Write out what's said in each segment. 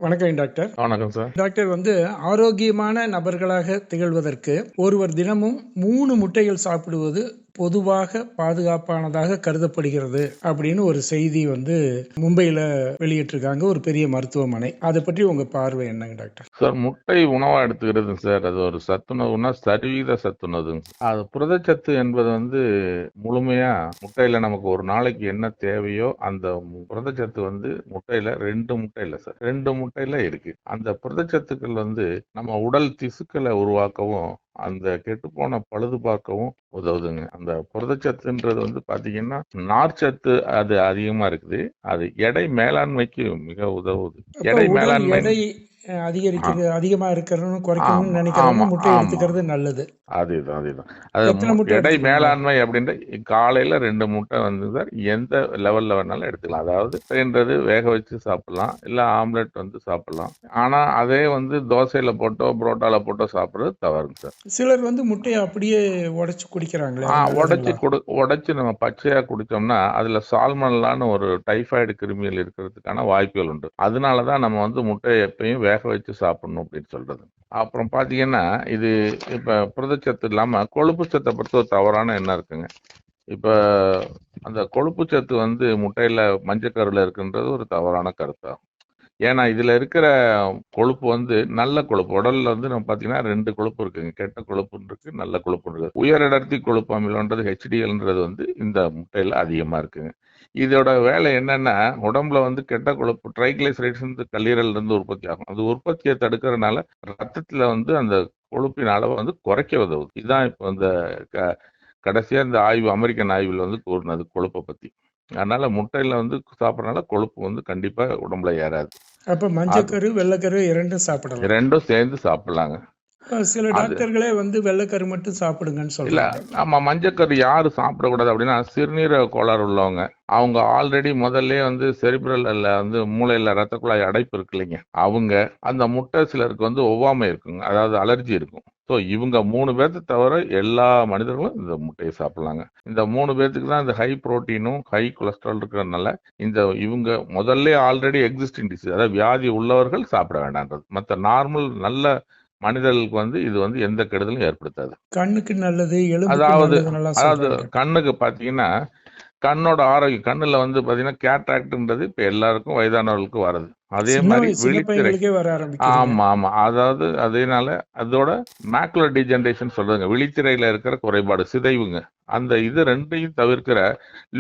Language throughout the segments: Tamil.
வணக்கம் டாக்டர். வணக்கம் சார். டாக்டர் ஆரோக்கியமான நபர்களாக திகழ்வதற்கு ஒருவர் தினமும் 3 முட்டைகள் சாப்பிடுவது பொதுவாக பாதுகாப்பானதாக கருதப்படுகிறது அப்படின்னு ஒரு செய்தி மும்பையில வெளியிட்டிருக்காங்க, ஒரு பெரிய மருத்துவமனை. அதை பற்றி உங்க பார்வை என்னங்க டாக்டர்? சார், முட்டை உணவா எடுத்துக்கிறது சார், அது ஒரு சத்துணவுனா சரிவிகித சத்துணவு. அது புரதச்சத்து என்பது முழுமையா முட்டையில நமக்கு ஒரு நாளைக்கு என்ன தேவையோ அந்த புரதச்சத்து முட்டையில 2 முட்டை இல்ல சார், 2 முட்டையில இருக்கு. அந்த புரதச்சத்துக்கள் நம்ம உடல் திசுக்களை உருவாக்கவும் அந்த கெட்டுப்போன பழுது பார்க்கவும் உதவுதுங்க. அந்த புரதச்சத்துன்றது பாத்தீங்கன்னா நார்ச்சத்து அது அதிகமா இருக்குது. அது எடை மேலாண்மைக்கு மிக உதவுது. எடை மேலாண்மை அதிகரிக்கிறது, அதிகமா இருக்கிறதும் குறைக்கணும்னு நினைக்கிறவங்க முட்டை எடுத்துக்கிறது நல்லது. அதேதான். அது எடை மேலாண்மை அப்படின்ற காலையில 2 முட்டை சார் எந்த லெவல்ல வேணாலும் எடுத்துக்கலாம். அதாவது வேக வச்சு சாப்பிடலாம், இல்ல ஆம்லெட் சாப்பிடலாம். ஆனா அதே தோசையில போட்டோ புரோட்டால போட்டோ சாப்பிடுறது தவறுங்க சார். சிலர் முட்டையை அப்படியே உடைச்சு குடிக்கிறாங்களே. உடைச்சு நம்ம பச்சையா குடிச்சோம்னா அதுல சால்மனல்லான்னு ஒரு டைஃபாய்டு கிருமிகள் இருக்கிறதுக்கான வாய்ப்புகள் உண்டு. அதனாலதான் நம்ம முட்டையை எப்பயும் வேக வச்சு சாப்பிடணும் அப்படின்னு சொல்றது. அப்புறம் பாத்தீங்கன்னா இது இப்ப புரதச்சத்து இல்லாம கொழுப்பு சத்தை பொறுத்த ஒரு தவறான எண்ணம் இருக்குங்க. இப்ப அந்த கொழுப்பு சத்து முட்டையில மஞ்சக்கருல இருக்குன்றது ஒரு தவறான கருத்தாகும். ஏன்னா இதுல இருக்கிற கொழுப்பு நல்ல கொழுப்பு. உடல்ல நம்ம பாத்தீங்கன்னா 2 கொழுப்பு இருக்குங்க. கெட்ட கொழுப்பு இருக்கு, நல்ல கொழுப்பு இருக்கு. உயர் அடர்த்தி கொழுப்பு அமிலம்ன்றது HDLன்றது இந்த முட்டையில அதிகமா இருக்குங்க. இதோட வேலை என்னன்னா உடம்புல கெட்ட கொழுப்பு ட்ரைகிளைசரைட்ஸ் கல்லீரல் இருந்து உற்பத்தி ஆகும். அது உற்பத்தியை தடுக்கிறதுனால ரத்தத்துல அந்த கொழுப்பின் அளவை குறைக்க உதவுது. இதுதான் இப்போ இந்த கடைசியா இந்த ஆய்வு, அமெரிக்கன் ஆய்வில் கூறினது கொழுப்பை பத்தி. அதனால முட்டையில சாப்பிடறதுனால கொழுப்பு கண்டிப்பா உடம்புல ஏறாது. அப்ப மஞ்சக்கரு வெள்ளைக்கரு 2 சாப்பிடலாம். 2 சேர்ந்து சாப்பிடலாங்க. சில டாக்டர்களே வெள்ளைக்கரு மட்டும் சாப்பிடுங்கன்னு சொல்றாங்க. ஆமா, மஞ்சக்கரு யாரு சாப்பிடக்கூடாது அப்படின்னா சிறுநீரக கோளாறு உள்ளவங்க. அவங்க ஆல்ரெடி முதல்ல செரிப்ரல்ல மூளையில ரத்த குழாய் அடைப்பு இருக்கு இல்லைங்க, அவங்க அந்த முட்டை சிலருக்கு ஒவ்வாமை இருக்குங்க, அதாவது அலர்ஜி இருக்கும். ஸோ இவங்க 3 பேர்த்து தவிர எல்லா மனிதர்களும் இந்த முட்டையை சாப்பிடலாங்க. இந்த 3 பேர்த்துக்கு தான் இந்த ஹை புரோட்டீனும் ஹை கொலஸ்ட்ரால் இருக்கிறதுனால இவங்க முதல்ல ஆல்ரெடி எக்ஸிஸ்டிங் டிசீஸ், அதாவது வியாதி உள்ளவர்கள் சாப்பிட வேண்டான்றது. மற்ற நார்மல் நல்ல மனிதர்களுக்கு இது எந்த கெடுதலும் ஏற்படுத்தாது. கண்ணுக்கு நல்லது. அதாவது கண்ணுக்கு பாத்தீங்கன்னா கண்ணோட ஆரோக்கியம், கண்ணுல பாத்தீங்கன்னா கேட்ராக்ட்ன்றது இப்ப எல்லாருக்கும் வயதானவர்களுக்கு வருது. அதே மாதிரி விழித்திரை. ஆமா, அதாவது அதனால அதோட மேக்குலர் டிஜெனரேஷன் சொல்றாங்க, விழித்திரையில இருக்கிற குறைபாடு, சிதைவுங்க. அந்த இது 2ஐயும் தவிர்க்கிற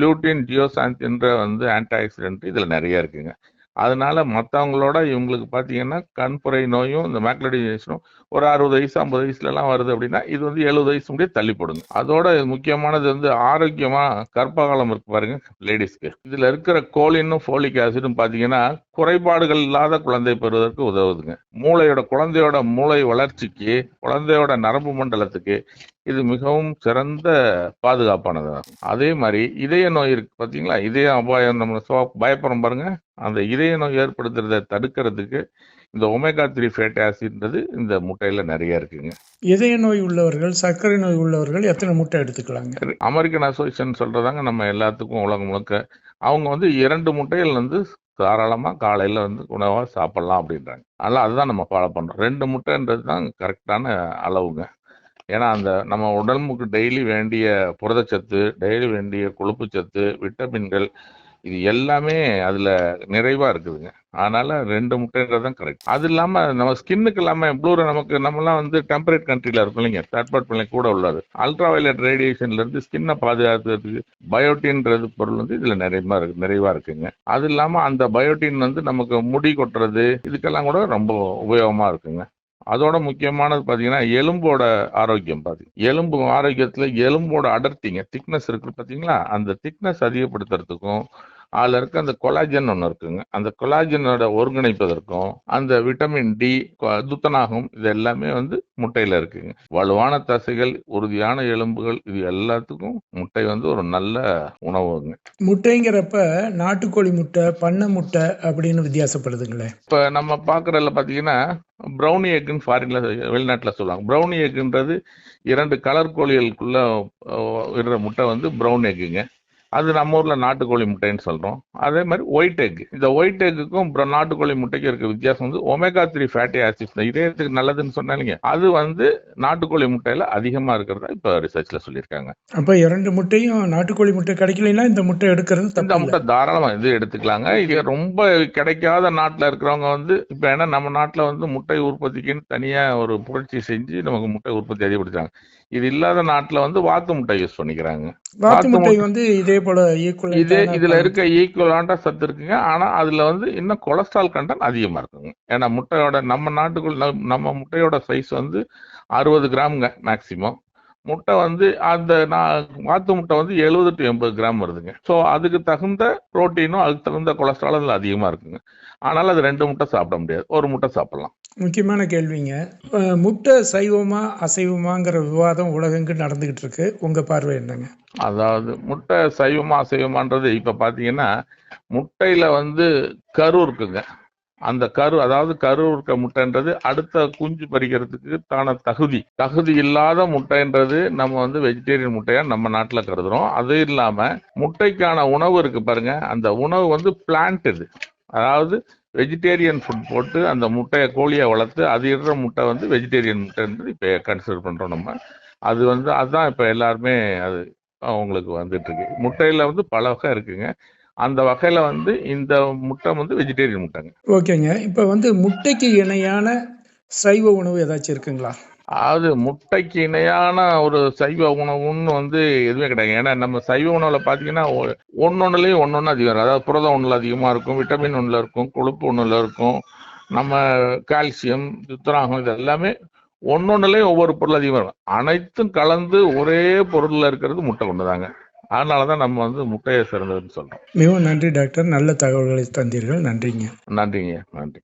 லியூட்டின் ஜியோசாந்தின்ற ஆன்டி ஆக்சிடென்ட் இதுல நிறைய இருக்குங்க. அதனால மற்றவங்களோட இவங்களுக்கு பார்த்தீங்கன்னா கண்புரை நோயும் இந்த மேக்குலர் டிஜெனரேஷனும் ஒரு 60 வயசு 50 வயசுல எல்லாம் வருது அப்படின்னா இது 70 வயசு முடிய தள்ளி போடுங்க. அதோட முக்கியமானது ஆரோக்கியமா கர்ப்பகாலம் இருக்கு பாருங்க லேடிஸ்க்கு. இதுல இருக்கிற கோலினும் ஃபோலிக் ஆசிடும் பார்த்தீங்கன்னா குறைபாடுகள் இல்லாத குழந்தை பெறுவதற்கு உதவுதுங்க. குழந்தையோட மூளை வளர்ச்சிக்கு, குழந்தையோட நரம்பு மண்டலத்துக்கு இது மிகவும் சிறந்த பாதுகாப்பானது. அதே மாதிரி இதய நோய் இருக்கு பார்த்தீங்களா, இதய அபாயம் நம்ம பயப்படுறோம் பாருங்க, அந்த இதய நோய் ஏற்படுத்துறதை தடுக்கிறதுக்கு இந்த ஒமேகா 3 ஃபேட்டி ஆசிட்ன்றது இந்த முட்டையில நிறைய இருக்குங்க. இதய நோய் உள்ளவர்கள், சர்க்கரை நோய் உள்ளவர்கள் எத்தனை முட்டை எடுத்துக்கலாங்க? அமெரிக்கன் அசோசியேஷன் சொல்றதாங்க நம்ம எல்லாத்துக்கும் உலகம் முழுக்க. அவங்க 2 முட்டைகள் தாராளமா காலையில உணவா சாப்பிடலாம் அப்படின்றாங்க. அதனால அதுதான் நம்ம ஃபாலோ பண்றோம். 2 முட்டைன்றது தான் கரெக்டான அளவுங்க. ஏன்னா அந்த நம்ம உடம்புக்கு டெய்லி வேண்டிய புரதச்சத்து, டெய்லி வேண்டிய கொழுப்பு சத்து, விட்டமின்கள் இது எல்லாமே அதுல நிறைவா இருக்குதுங்க. அதனால 2 முட்டைன்றதுதான் கரெக்ட். அது இல்லாம நம்ம ஸ்கின்னுக்கு இல்லாம ப்ளூரை நம்மலாம் டெம்பரேட் கண்ட்ரில இருக்கும் இல்லைங்க, தேர்ட் பார்ட் பிள்ளை கூட உள்ளது. அல்ட்ரா வயலட் ரேடியேஷன்ல இருந்து ஸ்கின்னை பாதுகாக்கிறதுக்கு பயோட்டின்றது பொருள் இதுல நிறைவா இருக்குங்க. அது இல்லாம அந்த பயோட்டின் நமக்கு முடி கொட்டுறது இதுக்கெல்லாம் கூட ரொம்ப உபயோகமா இருக்குங்க. அதோட முக்கியமானது பாத்தீங்கன்னா எலும்போட ஆரோக்கியம். எலும்பு ஆரோக்கியத்துல எலும்போட அடர்த்திங்க, திக்னஸ் இருக்கு பாத்தீங்களா, அந்த திக்னஸ் அதிகப்படுத்துறதுக்கும் அதுல இருக்க அந்த கொலாஜன் ஒண்ணு இருக்குங்க, அந்த கொலாஜனோட ஒருங்கிணைப்பதற்கும் அந்த விட்டமின் டி, துத்தநாகம் இது எல்லாமே முட்டையில இருக்குங்க. வலுவான தசைகள், உறுதியான எலும்புகள் இது எல்லாத்துக்கும் முட்டை ஒரு நல்ல உணவுங்க. முட்டைங்கிறப்ப நாட்டுக்கோழி முட்டை, பண்ணை முட்டை அப்படின்னு வித்தியாசப்படுதுங்களே. இப்ப நம்ம பாக்குறதுல பாத்தீங்கன்னா ப்ரௌனி எக்குன்னு ஃபாரின்ல வெளிநாட்டுல சொல்லுவாங்க. ப்ரௌனி எக்குன்றது 2 கலர் கோழிகளுக்குள்ள இடுற முட்டை ப்ரௌன் எக்குங்க. அது நம்ம ஊர்ல நாட்டுக்கோழி முட்டைன்னு சொல்றோம். அதே மாதிரி ஒயிட் எக், இந்த ஒயிட் எக்குக்கும் நாட்டுக்கோழி முட்டைக்கு இருக்க வித்தியாசம் வந்து ஒமேகா 3 ஃபேட்டி ஆசிட்ஸ், இதயத்துக்கு நல்லதுன்னு சொன்னாங்க, அது வந்து நாட்டுக்கோழி முட்டையில அதிகமா இருக்கிறதா இப்ப ரிசர்ச்ல சொல்லியிருக்காங்க. அப்ப 2 முட்டையும் நாட்டுக்கோழி முட்டை கிடைக்கலைன்னா இந்த முட்டை எடுக்கிறது இந்த தப்பு முட்டை இல்ல. தாராளமா இது எடுத்துக்கலாங்க. இது ரொம்ப கிடைக்காத நாட்டுல இருக்கிறவங்க வந்து இப்ப ஏன்னா நம்ம நாட்டுல வந்து முட்டை உற்பத்திக்குன்னு தனியா ஒரு புரட்சி செஞ்சு நமக்கு முட்டை உற்பத்தி அதிகப்படுத்தாங்க. இது இல்லாத நாட்டுல வந்து வாத்து முட்டை யூஸ் பண்ணிக்கிறாங்க. வாத்து முட்டை வந்து இதே போல ஈக்குவலண்டான இதுல இருக்க ஈக்குவலான சத்து இருக்குங்க. ஆனா அதுல வந்து இன்னும் கொலஸ்ட்ரால் கண்டென்ட் அதிகமா இருக்குங்க. ஏன்னா முட்டையோட நம்ம நாட்டுக்குள்ள நம்ம முட்டையோட சைஸ் வந்து 60 கிராம்ங்க மேக்சிமம். முட்டை வந்து அந்த வாத்து முட்டை வந்து 70 to 80 கிராம் வருதுங்க. ஸோ அதுக்கு தகுந்த புரோட்டீனும் அதுக்கு தகுந்த கொலஸ்ட்ராலும் அதுல அதிகமா இருக்குங்க. ஆனால் அது 2 முட்டை சாப்பிட முடியாது, ஒரு முட்டை சாப்பிடலாம். முக்கியமான கேள்விங்க. முட்டை சைவமா அசைவமாங்கிற விவாதம் உலகெங்கு நடந்துகிட்டு இருக்கு. உங்க பார்வை என்னங்க? அதாவது முட்டை சைவமா அசைவமான்றது இப்ப பாத்தீங்கன்னா முட்டையில வந்து கரு இருக்குங்க. அந்த கரு, அதாவது கரு இருக்க முட்டைன்றது அடுத்த குஞ்சு பறிக்கிறதுக்கு தான தகுதி இல்லாத முட்டைன்றது நம்ம வந்து வெஜிடேரியன் முட்டையா நம்ம நாட்டுல கருதுறோம். அது இல்லாம முட்டைக்கான உணவு இருக்கு பாருங்க, அந்த உணவு வந்து பிளான்ட், இது அதாவது வெஜிடேரியன் ஃபுட் போட்டு அந்த முட்டையை கோழியை வளர்த்து அது இடுற முட்டை வந்து வெஜிடேரியன் முட்டைன்றது இப்ப கன்சிடர் பண்றோம் நம்ம. அது வந்து அதுதான் இப்ப எல்லாருமே அது அவங்களுக்கு வந்துட்டு இருக்கு. முட்டையில வந்து பல வகை இருக்குங்க. அந்த வகையில வந்து இந்த முட்டை வந்து வெஜிடேரியன் முட்டைங்க. ஓகேங்க. இப்ப வந்து முட்டைக்கு இணையான சைவ உணவு ஏதாச்சும் இருக்குங்களா? அதாவது முட்டைக்கு இணையான ஒரு சைவ உணவுன்னு வந்து எதுவுமே கிடையாது. ஏன்னா நம்ம சைவ உணவுல பாத்தீங்கன்னா ஒன்னொன்னுலயும் ஒன்னொன்னு அதிகம் இருக்கும். அதாவது புரதம் ஒண்ணுல அதிகமா இருக்கும், விட்டமின் ஒண்ணுல இருக்கும், கொழுப்பு ஒண்ணுல இருக்கும், நம்ம கால்சியம், துத்தநாகம், இது எல்லாமே ஒன்னொன்னுலயும் ஒவ்வொரு பொருள் அதிகமா இருக்கும். அனைத்தும் கலந்து ஒரே பொருள்ல இருக்கிறது முட்டை ஒண்ணுதாங்க. அதனாலதான் நம்ம வந்து முட்டையை சிறந்ததுன்னு சொல்றோம். மிகவும் நன்றி டாக்டர். நல்ல தகவல்களை தந்தீர்கள். நன்றிங்க. நன்றிங்க, நன்றி.